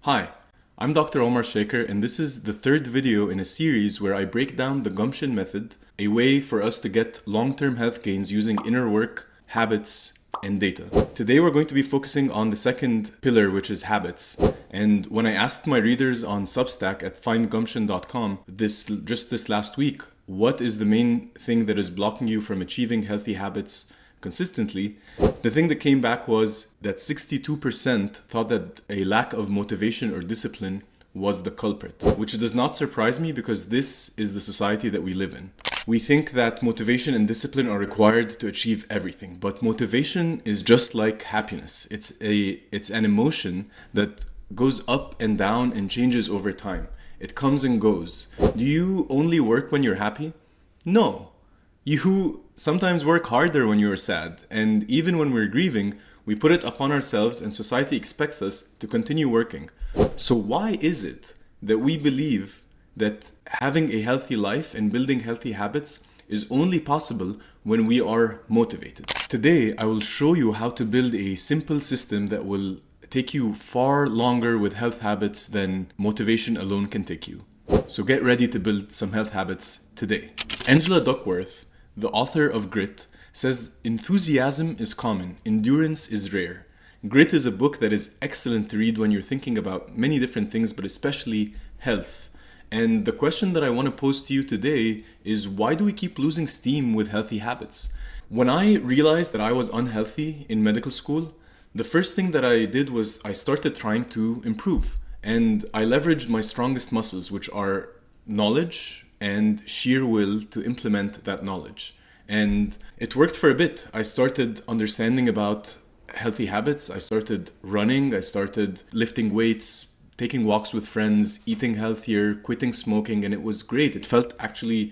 Hi, I'm Dr. Omar Shaker, and this is the third video in a series where I break down the Gumption method, a way for us to get long-term health gains using inner work, habits, and data. Today we're going to be focusing on the second pillar, which is habits. And when I asked my readers on Substack at findgumption.com this last week, what is the main thing that is blocking you from achieving healthy habits consistently, the thing that came back was that 62% thought that a lack of motivation or discipline was the culprit, which does not surprise me because this is the society that we live in. We think that motivation and discipline are required to achieve everything, but motivation is just like happiness. It's an emotion that goes up and down and changes over time. It comes and goes. Do you only work when you're happy? No. You sometimes work harder when you're sad, and even when we're grieving, we put it upon ourselves and society expects us to continue working. So why is it that we believe that having a healthy life and building healthy habits is only possible when we are motivated? Today, I will show you how to build a simple system that will take you far longer with health habits than motivation alone can take you. So get ready to build some health habits today. Angela Duckworth, the author of Grit, says enthusiasm is common, endurance is rare. Grit is a book that is excellent to read when you're thinking about many different things, but especially health. And the question that I want to pose to you today is, why do we keep losing steam with healthy habits? When I realized that I was unhealthy in medical school, the first thing that I did was I started trying to improve. And I leveraged my strongest muscles, which are knowledge and sheer will to implement that knowledge. And it worked for a bit. I started understanding about healthy habits. I started running. I started lifting weights, taking walks with friends, eating healthier, quitting smoking, and it was great. It felt actually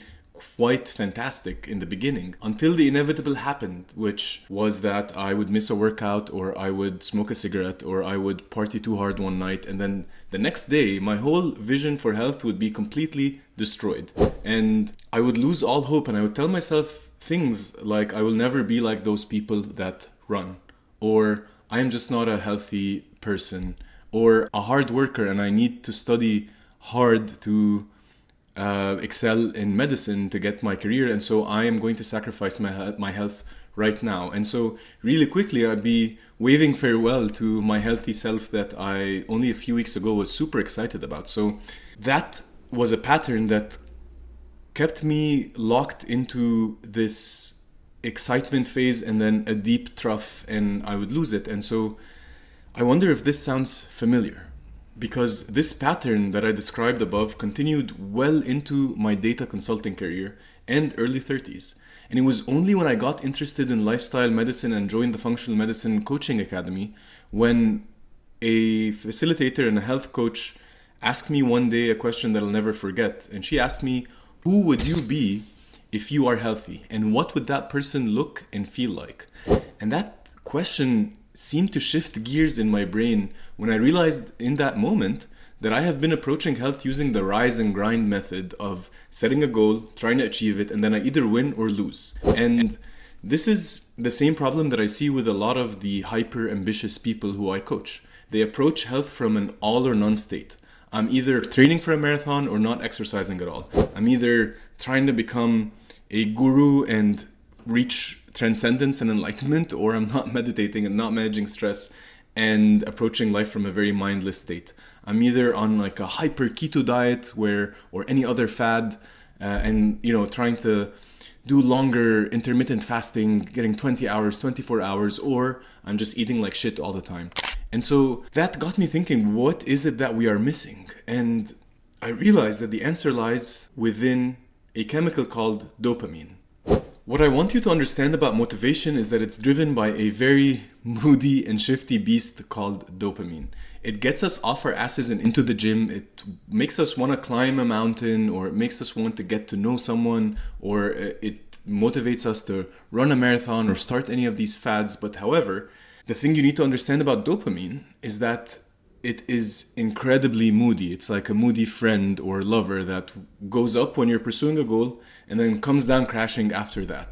quite fantastic in the beginning until the inevitable happened, which was that I would miss a workout, or I would smoke a cigarette, or I would party too hard one night, and then the next day my whole vision for health would be completely destroyed and I would lose all hope, and I would tell myself things like I will never be like those people that run, or I am just not a healthy person, or a hard worker and I need to study hard to excel in medicine to get my career, and so I am going to sacrifice my health right now. And so really quickly I'd be waving farewell to my healthy self that I only a few weeks ago was super excited about. So that was a pattern that kept me locked into this excitement phase and then a deep trough, and I would lose it. And so I wonder if this sounds familiar, because this pattern that I described above continued well into my data consulting career and early 30s. And it was only when I got interested in lifestyle medicine and joined the Functional Medicine Coaching Academy when a facilitator and a health coach asked me one day a question that I'll never forget. And she asked me, who would you be if you are healthy? And what would that person look and feel like? And that question seemed to shift gears in my brain when I realized in that moment that I have been approaching health using the rise and grind method of setting a goal, trying to achieve it, and then I either win or lose. And this is the same problem that I see with a lot of the hyper ambitious people who I coach. They approach health from an all or none state. I'm either training for a marathon or not exercising at all. I'm either trying to become a guru and reach transcendence and enlightenment, or I'm not meditating and not managing stress and approaching life from a very mindless state. I'm either on like a hyper keto diet or any other fad, and trying to do longer intermittent fasting, getting 20 hours, 24 hours, or I'm just eating like shit all the time. And so that got me thinking, what is it that we are missing? And I realized that the answer lies within a chemical called dopamine. What I want you to understand about motivation is that it's driven by a very moody and shifty beast called dopamine. It gets us off our asses and into the gym. It makes us want to climb a mountain, or it makes us want to get to know someone, or it motivates us to run a marathon or start any of these fads. But however, the thing you need to understand about dopamine is that it is incredibly moody. It's like a moody friend or lover that goes up when you're pursuing a goal and then comes down crashing after that.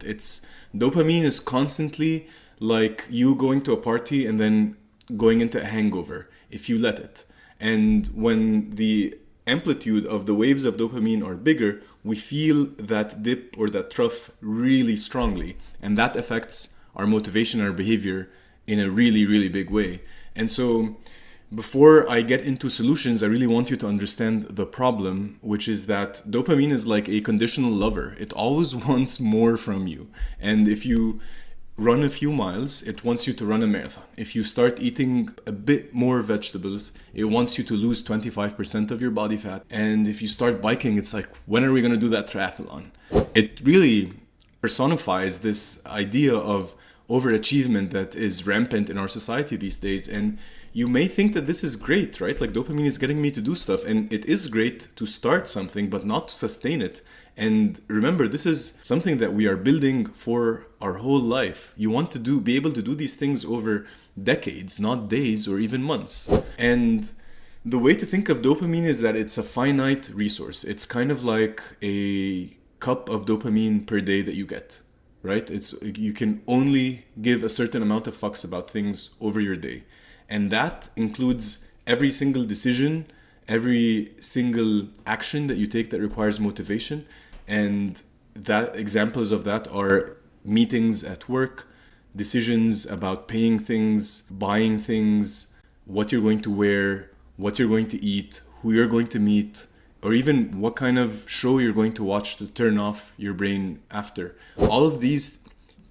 Dopamine is constantly like you going to a party and then going into a hangover if you let it. And when the amplitude of the waves of dopamine are bigger, we feel that dip or that trough really strongly. And that affects our motivation and our behavior in a really, really big way. And so before I get into solutions, I really want you to understand the problem, which is that dopamine is like a conditional lover. It always wants more from you. And if you run a few miles, it wants you to run a marathon. If you start eating a bit more vegetables, it wants you to lose 25% of your body fat. And if you start biking, it's like, when are we going to do that triathlon? It really personifies this idea of overachievement that is rampant in our society these days. And you may think that this is great, right? Like, dopamine is getting me to do stuff, and it is great to start something, but not to sustain it. And remember, this is something that we are building for our whole life. You want to be able to do these things over decades, not days or even months. And the way to think of dopamine is that it's a finite resource. It's kind of like a cup of dopamine per day that you get, right? You can only give a certain amount of fucks about things over your day. And that includes every single decision, every single action that you take that requires motivation. And that examples of that are meetings at work, decisions about paying things, buying things, what you're going to wear, what you're going to eat, who you're going to meet, or even what kind of show you're going to watch to turn off your brain after. All of these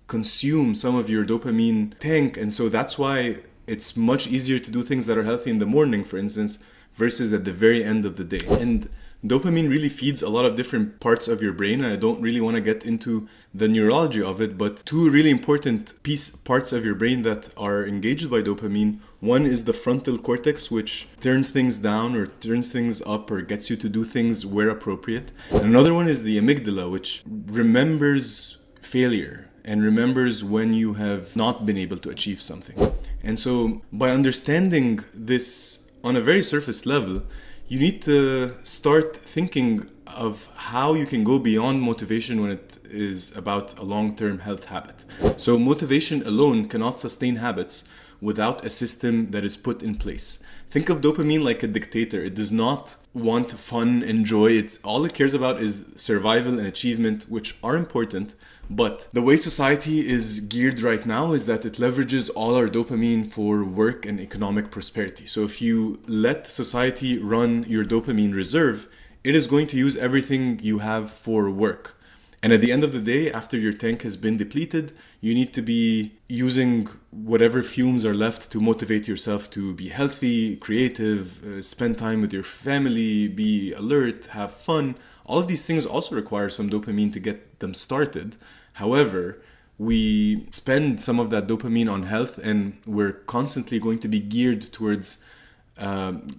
consume some of your dopamine tank. And so that's why it's much easier to do things that are healthy in the morning, for instance, versus at the very end of the day. And dopamine really feeds a lot of different parts of your brain, and I don't really want to get into the neurology of it, but two really important parts of your brain that are engaged by dopamine. One is the frontal cortex, which turns things down or turns things up or gets you to do things where appropriate. And another one is the amygdala, which remembers failure and remembers when you have not been able to achieve something. And so by understanding this on a very surface level, you need to start thinking of how you can go beyond motivation when it is about a long-term health habit. So motivation alone cannot sustain habits without a system that is put in place. Think of dopamine like a dictator. It does not want fun and joy. All it cares about is survival and achievement, which are important. But the way society is geared right now is that it leverages all our dopamine for work and economic prosperity. So if you let society run your dopamine reserve, it is going to use everything you have for work. And at the end of the day, after your tank has been depleted, you need to be using whatever fumes are left to motivate yourself to be healthy, creative, spend time with your family, be alert, have fun. All of these things also require some dopamine to get them started. However, we spend some of that dopamine on health, and we're constantly going to be geared towards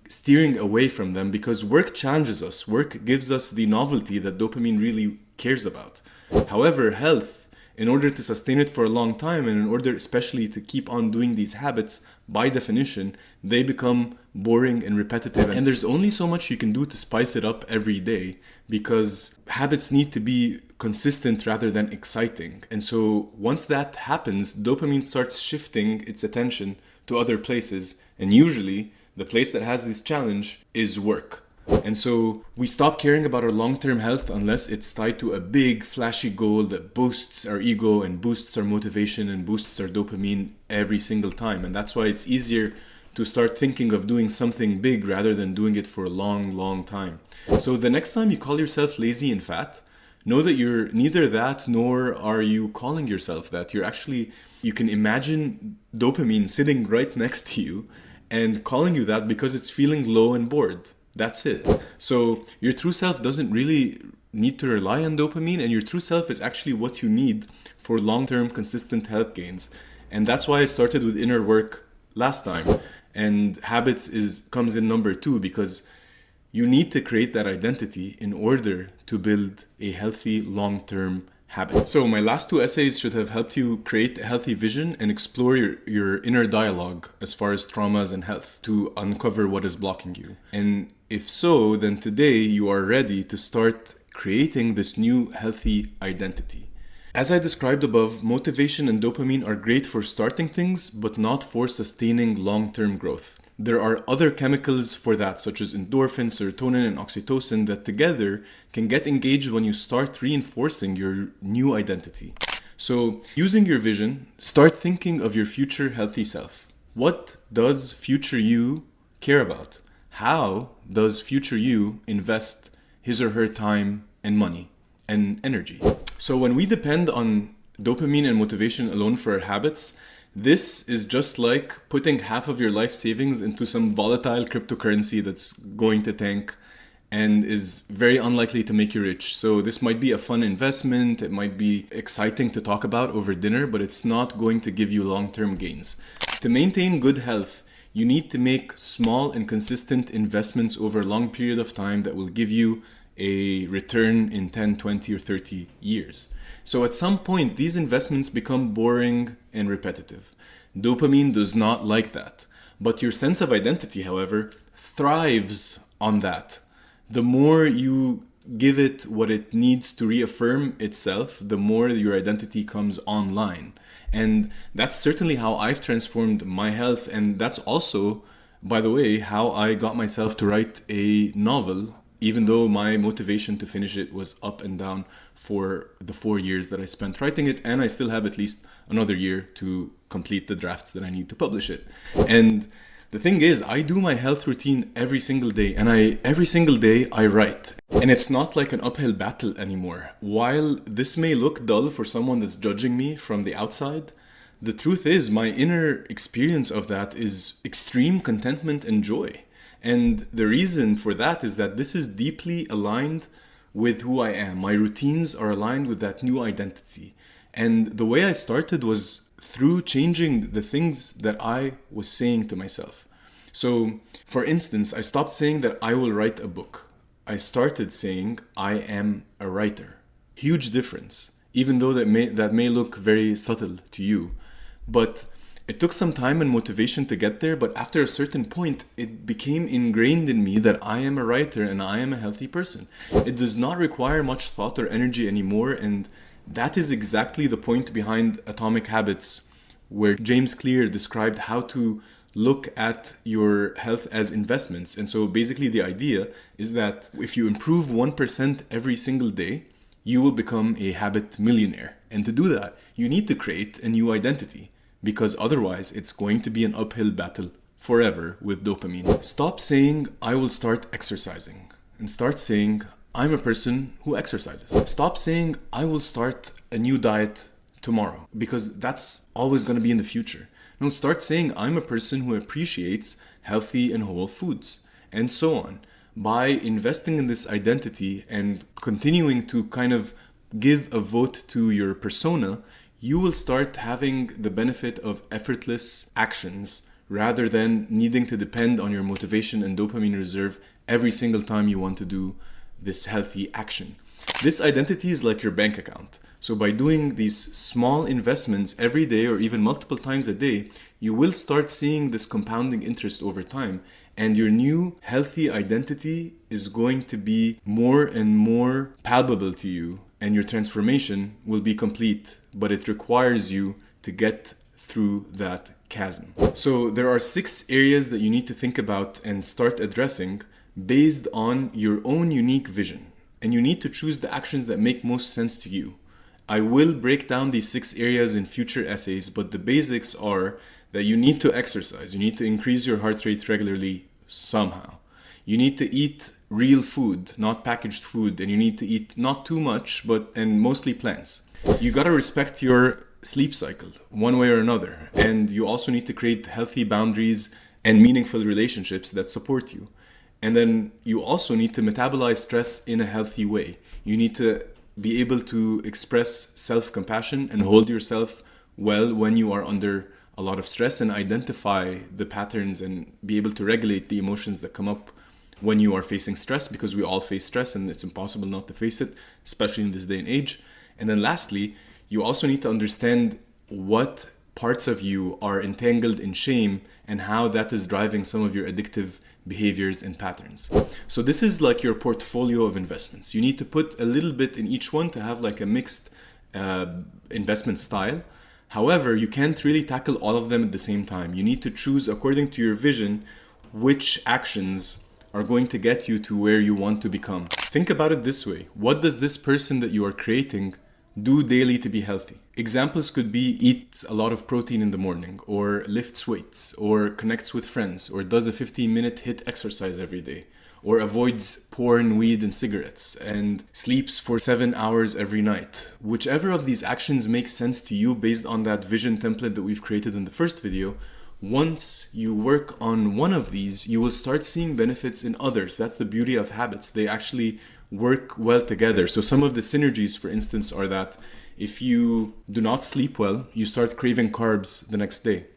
steering away from them because work challenges us. Work gives us the novelty that dopamine really cares about. However, health, in order to sustain it for a long time, and in order especially to keep on doing these habits, by definition, they become boring and repetitive. And there's only so much you can do to spice it up every day because habits need to be consistent rather than exciting. And so once that happens, dopamine starts shifting its attention to other places. And usually the place that has this challenge is work. And so we stop caring about our long-term health unless it's tied to a big flashy goal that boosts our ego and boosts our motivation and boosts our dopamine every single time. And that's why it's easier to start thinking of doing something big rather than doing it for a long, long time. So the next time you call yourself lazy and fat, know that you're neither that nor are you calling yourself that. You can imagine dopamine sitting right next to you and calling you that because it's feeling low and bored. That's it. So your true self doesn't really need to rely on dopamine, and your true self is actually what you need for long-term consistent health gains. And that's why I started with inner work last time. And habits comes in number 2 because you need to create that identity in order to build a healthy long-term habit. So my last 2 essays should have helped you create a healthy vision and explore your inner dialogue as far as traumas and health to uncover what is blocking you. And if so, then today you are ready to start creating this new healthy identity. As I described above, motivation and dopamine are great for starting things, but not for sustaining long-term growth. there are other chemicals for that, such as endorphins, serotonin, and oxytocin, that together can get engaged when you start reinforcing your new identity. So, using your vision, start thinking of your future healthy self. What does future you care about? How does future you invest his or her time and money and energy? So, when we depend on dopamine and motivation alone for our habits, this is just like putting half of your life savings into some volatile cryptocurrency that's going to tank and is very unlikely to make you rich. So this might be a fun investment, it might be exciting to talk about over dinner, but it's not going to give you long-term gains. To maintain good health, you need to make small and consistent investments over a long period of time that will give you a return in 10, 20, or 30 years. So at some point, these investments become boring and repetitive. Dopamine does not like that. But your sense of identity, however, thrives on that. The more you give it what it needs to reaffirm itself, the more your identity comes online. And that's certainly how I've transformed my health. And that's also, by the way, how I got myself to write a novel, even though my motivation to finish it was up and down for the 4 years that I spent writing it, and I still have at least another year to complete the drafts that I need to publish it. And the thing is, I do my health routine every single day, and every single day I write. And it's not like an uphill battle anymore. While this may look dull for someone that's judging me from the outside, the truth is my inner experience of that is extreme contentment and joy. And the reason for that is that this is deeply aligned with who I am. My routines are aligned with that new identity. And the way I started was through changing the things that I was saying to myself. So, for instance, I stopped saying that I will write a book. I started saying I am a writer. Huge difference, even though that may look very subtle to you. But it took some time and motivation to get there, but after a certain point, it became ingrained in me that I am a writer and I am a healthy person. It does not require much thought or energy anymore, and that is exactly the point behind Atomic Habits, where James Clear described how to look at your health as investments. And so basically the idea is that if you improve 1% every single day, you will become a habit millionaire. And to do that, you need to create a new identity, because otherwise it's going to be an uphill battle forever with dopamine. Stop saying, I will start exercising, and start saying, I'm a person who exercises. Stop saying, I will start a new diet tomorrow, because that's always going to be in the future. No, start saying, I'm a person who appreciates healthy and whole foods, and so on. By investing in this identity and continuing to kind of give a vote to your persona, you will start having the benefit of effortless actions rather than needing to depend on your motivation and dopamine reserve every single time you want to do this healthy action. This identity is like your bank account. So by doing these small investments every day or even multiple times a day, you will start seeing this compounding interest over time. And your new healthy identity is going to be more and more palpable to you, and your transformation will be complete, but it requires you to get through that chasm. So there are 6 areas that you need to think about and start addressing based on your own unique vision. And you need to choose the actions that make most sense to you. I will break down these 6 areas in future essays, but the basics are that you need to exercise. You need to increase your heart rate regularly somehow. You need to eat real food, not packaged food, and you need to eat not too much, and mostly plants. You gotta respect your sleep cycle, one way or another, and you also need to create healthy boundaries and meaningful relationships that support you. And then you also need to metabolize stress in a healthy way. You need to be able to express self-compassion and hold yourself well when you are under a lot of stress, and identify the patterns and be able to regulate the emotions that come up when you are facing stress, because we all face stress and it's impossible not to face it, especially in this day and age. And then lastly, you also need to understand what parts of you are entangled in shame and how that is driving some of your addictive behaviors and patterns. So this is like your portfolio of investments. You need to put a little bit in each one to have like a mixed investment style. However, you can't really tackle all of them at the same time. You need to choose according to your vision which actions are going to get you to where you want to become. Think about it this way. What does this person that you are creating do daily to be healthy? Examples could be eat a lot of protein in the morning, or lifts weights, or connects with friends, or does a 15-minute HIIT exercise every day, or avoids porn, weed, and cigarettes, and sleeps for 7 hours every night. Whichever of these actions makes sense to you based on that vision template that we've created in the first video, once you work on one of these, you will start seeing benefits in others. That's the beauty of habits. They actually work well together. So some of the synergies, for instance, are that if you do not sleep well, you start craving carbs the next day.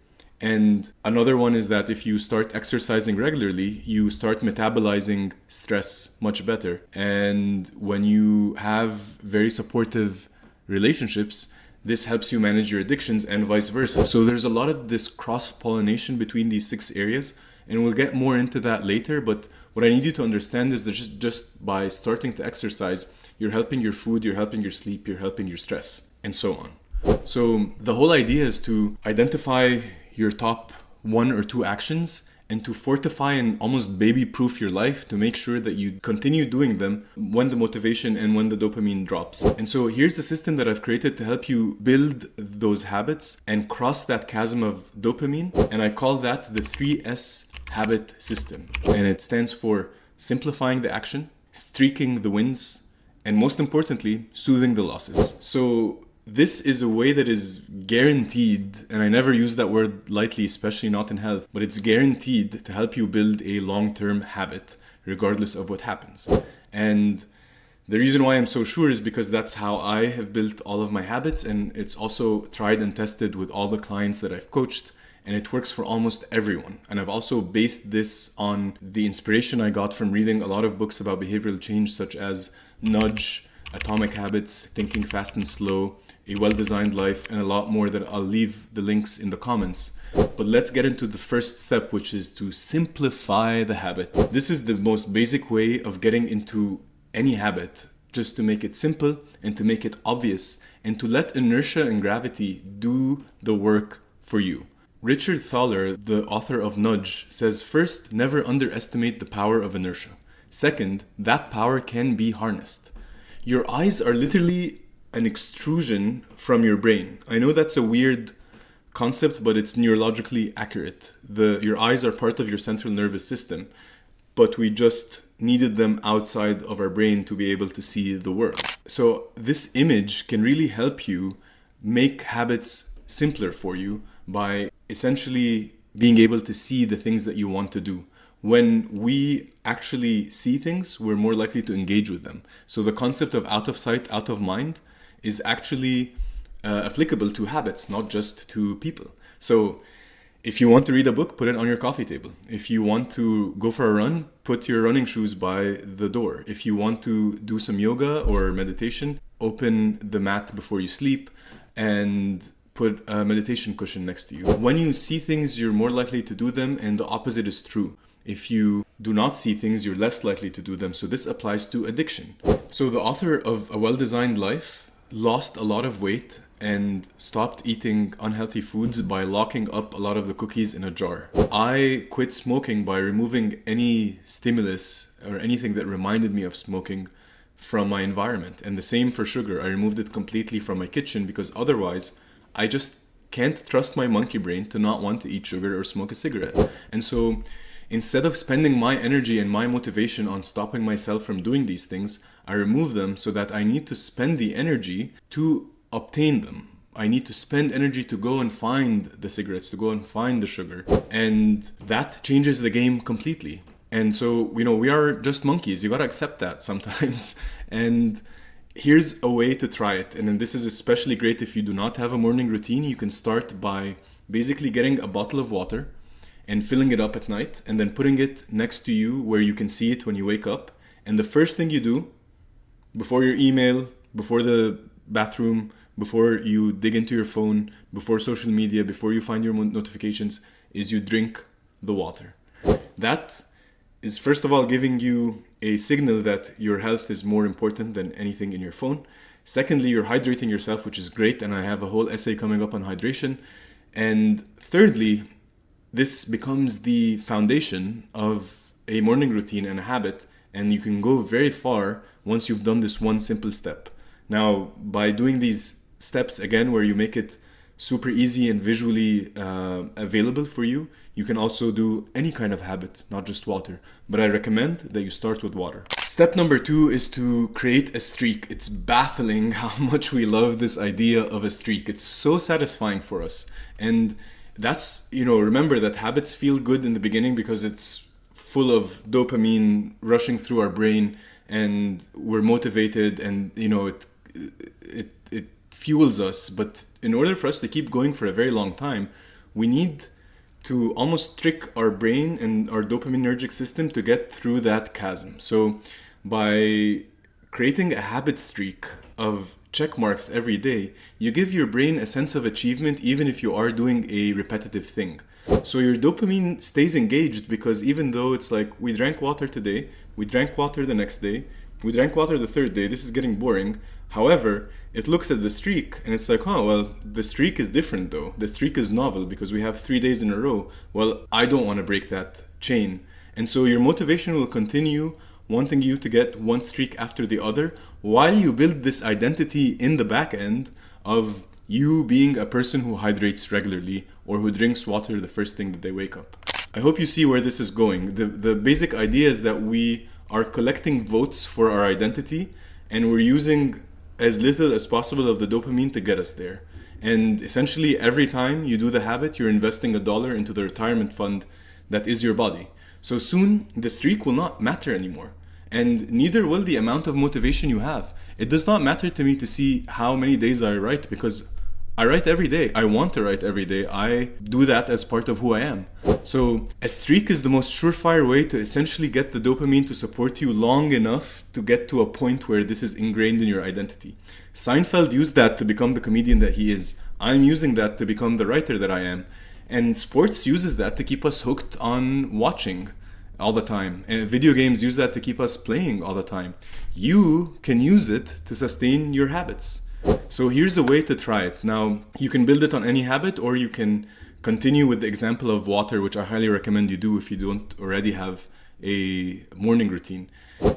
And another one is that if you start exercising regularly, you start metabolizing stress much better. And when you have very supportive relationships, this helps you manage your addictions and vice versa. So there's a lot of this cross-pollination between these 6 areas, and we'll get more into that later. But what I need you to understand is that just by starting to exercise, you're helping your food, you're helping your sleep, you're helping your stress, and so on. So the whole idea is to identify your top 1 or 2 actions and to fortify and almost baby-proof your life to make sure that you continue doing them when the motivation and when the dopamine drops. And so here's the system that I've created to help you build those habits and cross that chasm of dopamine. And I call that the 3S habit system. And it stands for simplifying the action, streaking the wins, and most importantly, soothing the losses. So this is a way that is guaranteed, and I never use that word lightly, especially not in health, but it's guaranteed to help you build a long-term habit, regardless of what happens. And the reason why I'm so sure is because that's how I have built all of my habits, and it's also tried and tested with all the clients that I've coached, and it works for almost everyone. And I've also based this on the inspiration I got from reading a lot of books about behavioral change, such as Nudge, Atomic Habits, Thinking Fast and Slow, A Well-Designed Life, and a lot more that I'll leave the links in the comments. But let's get into the first step, which is to simplify the habit. This is the most basic way of getting into any habit, just to make it simple and to make it obvious and to let inertia and gravity do the work for you. Richard Thaler, the author of Nudge, says, first, never underestimate the power of inertia. Second, that power can be harnessed. Your eyes are literally an extrusion from your brain. I know that's a weird concept, but it's neurologically accurate. Your eyes are part of your central nervous system, but we just needed them outside of our brain to be able to see the world. So this image can really help you make habits simpler for you by essentially being able to see the things that you want to do. When we actually see things, we're more likely to engage with them. So the concept of out of sight, out of mind is actually applicable to habits, not just to people. So if you want to read a book, put it on your coffee table. If you want to go for a run, put your running shoes by the door. If you want to do some yoga or meditation, open the mat before you sleep and put a meditation cushion next to you. When you see things, you're more likely to do them, and the opposite is true. If you do not see things, you're less likely to do them. So this applies to addiction. So the author of A Well-Designed Life lost a lot of weight and stopped eating unhealthy foods by locking up a lot of the cookies in a jar. I quit smoking by removing any stimulus or anything that reminded me of smoking from my environment. And the same for sugar. I removed it completely from my kitchen because otherwise I just can't trust my monkey brain to not want to eat sugar or smoke a cigarette. And so instead of spending my energy and my motivation on stopping myself from doing these things, I remove them so that I need to spend the energy to obtain them. I need to spend energy to go and find the cigarettes, to go and find the sugar. And that changes the game completely. And so, we are just monkeys. You gotta accept that sometimes. And here's a way to try it. And then this is especially great if you do not have a morning routine. You can start by basically getting a bottle of water and filling it up at night and then putting it next to you where you can see it when you wake up. And the first thing you do before your email, before the bathroom, before you dig into your phone, before social media, before you find your notifications, is you drink the water. That is first of all giving you a signal that your health is more important than anything in your phone. Secondly, you're hydrating yourself, which is great, and I have a whole essay coming up on hydration. And thirdly, this becomes the foundation of a morning routine and a habit, and you can go very far once you've done this one simple step. Now, by doing these steps again, where you make it super easy and visually available for you, you can also do any kind of habit, not just water. But I recommend that you start with water. Step number 2 is to create a streak. It's baffling how much we love this idea of a streak. It's so satisfying for us. And that's, remember that habits feel good in the beginning because it's full of dopamine rushing through our brain, and we're motivated, and it fuels us. But in order for us to keep going for a very long time, we need to almost trick our brain and our dopaminergic system to get through that chasm. So by creating a habit streak of check marks every day, you give your brain a sense of achievement even if you are doing a repetitive thing. So your dopamine stays engaged, because even though it's like, we drank water today, we drank water the next day, we drank water the third day, this is getting boring. However, it looks at the streak and it's like, oh, well, the streak is different though. The streak is novel because we have 3 days in a row. Well, I don't want to break that chain. And so your motivation will continue wanting you to get one streak after the other, while you build this identity in the back end of you being a person who hydrates regularly or who drinks water the first thing that they wake up. I hope you see where this is going. The basic idea is that we are collecting votes for our identity, and we're using as little as possible of the dopamine to get us there. And essentially every time you do the habit, you're investing $1 into the retirement fund that is your body. So soon the streak will not matter anymore, and neither will the amount of motivation you have. It does not matter to me to see how many days I write, because I write every day. I want to write every day. I do that as part of who I am. So a streak is the most surefire way to essentially get the dopamine to support you long enough to get to a point where this is ingrained in your identity. Seinfeld used that to become the comedian that he is. I'm using that to become the writer that I am. And sports uses that to keep us hooked on watching all the time. And video games use that to keep us playing all the time. You can use it to sustain your habits. So here's a way to try it. Now, you can build it on any habit, or you can continue with the example of water, which I highly recommend you do if you don't already have a morning routine.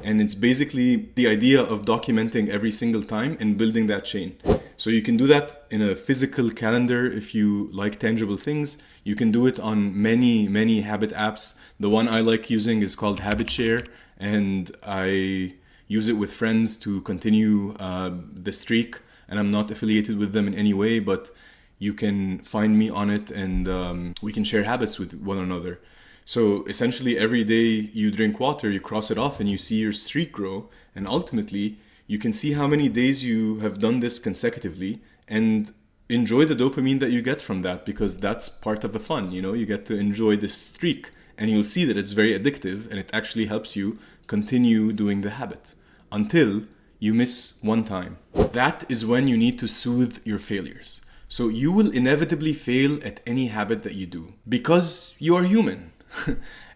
And it's basically the idea of documenting every single time and building that chain. So you can do that in a physical calendar if you like tangible things. You can do it on many habit apps. The one I like using is called HabitShare, and I use it with friends to continue the streak. And I'm not affiliated with them in any way, but you can find me on it, and we can share habits with one another. So essentially every day you drink water, you cross it off and you see your streak grow, and ultimately you can see how many days you have done this consecutively and enjoy the dopamine that you get from that, because that's part of the fun. You get to enjoy this streak, and you'll see that it's very addictive, and it actually helps you continue doing the habit until you miss one time. That is when you need to soothe your failures. So you will inevitably fail at any habit that you do, because you are human.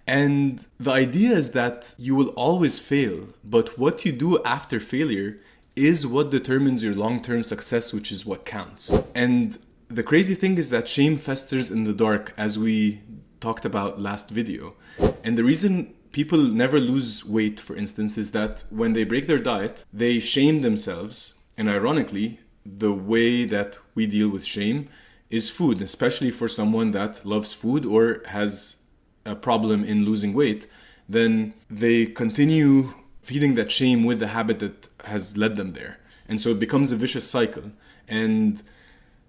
And the idea is that you will always fail, but what you do after failure is what determines your long-term success, which is what counts. And the crazy thing is that shame festers in the dark, as we talked about last video. And the reason people never lose weight, for instance, is that when they break their diet, they shame themselves. And ironically, the way that we deal with shame is food, especially for someone that loves food or has a problem in losing weight. Then they continue feeding that shame with the habit that has led them there. And so it becomes a vicious cycle. And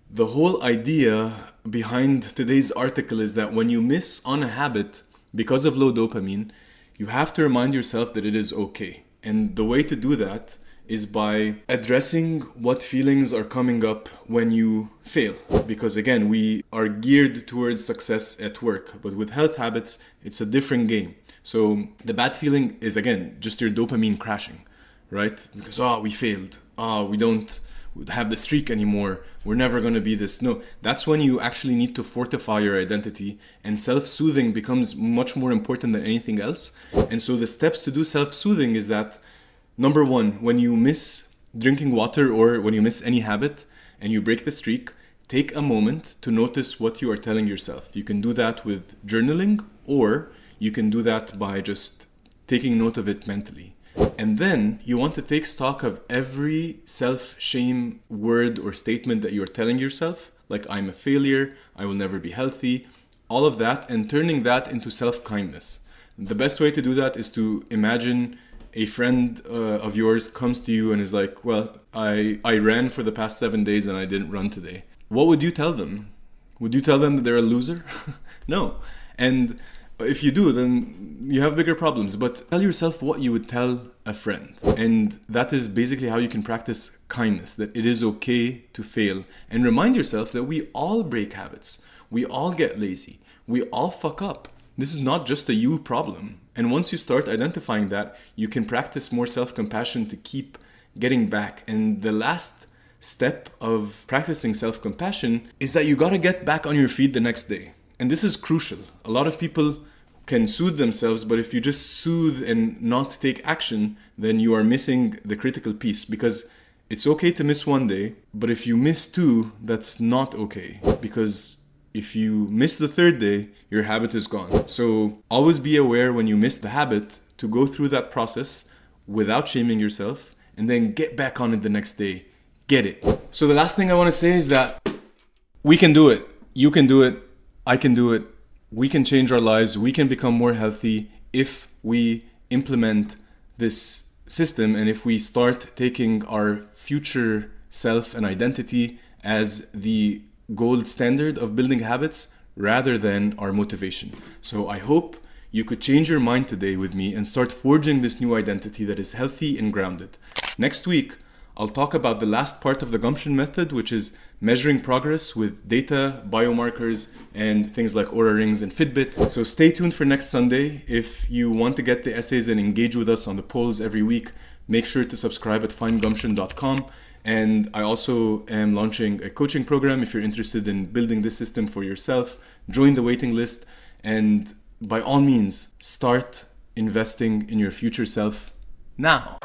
the whole idea behind today's article is that when you miss on a habit because of low dopamine, you have to remind yourself that it is okay. And the way to do that is by addressing what feelings are coming up when you fail. Because again, we are geared towards success at work, but with health habits, it's a different game. So the bad feeling is, again, just your dopamine crashing, right? Because, we failed. We don't have the streak anymore. We're never going to be this. No, that's when you actually need to fortify your identity, and self-soothing becomes much more important than anything else. And so the steps to do self-soothing is that, number one, when you miss drinking water or when you miss any habit and you break the streak, take a moment to notice what you are telling yourself. You can do that with journaling, or you can do that by just taking note of it mentally. And then you want to take stock of every self-shame word or statement that you're telling yourself, like I'm a failure, I will never be healthy, all of that, and turning that into self-kindness. The best way to do that is to imagine a friend of yours comes to you and is like, well, I ran for the past 7 days and I didn't run today. What would you tell them? Would you tell them that they're a loser? No. And if you do, then you have bigger problems. But tell yourself what you would tell a friend. And that is basically how you can practice kindness, that it is okay to fail. And remind yourself that we all break habits. We all get lazy. We all fuck up. This is not just a you problem. And once you start identifying that, you can practice more self-compassion to keep getting back. And the last step of practicing self-compassion is that you gotta get back on your feet the next day. And this is crucial. A lot of people can soothe themselves, but if you just soothe and not take action, then you are missing the critical piece, because it's okay to miss 1 day, but if you miss 2, that's not okay, because if you miss the 3rd day, your habit is gone. So always be aware when you miss the habit to go through that process without shaming yourself, and then get back on it the next day. Get it. So the last thing I want to say is that we can do it. You can do it. I can do it. We can change our lives. We can become more healthy if we implement this system, and if we start taking our future self and identity as the gold standard of building habits rather than our motivation. So I hope you could change your mind today with me and start forging this new identity that is healthy and grounded. Next week, I'll talk about the last part of the gumption method, which is measuring progress with data, biomarkers, and things like Oura Rings and Fitbit. So stay tuned for next Sunday. If you want to get the essays and engage with us on the polls every week, make sure to subscribe at findgumption.com. And I also am launching a coaching program. If you're interested in building this system for yourself, join the waiting list. And by all means, start investing in your future self now.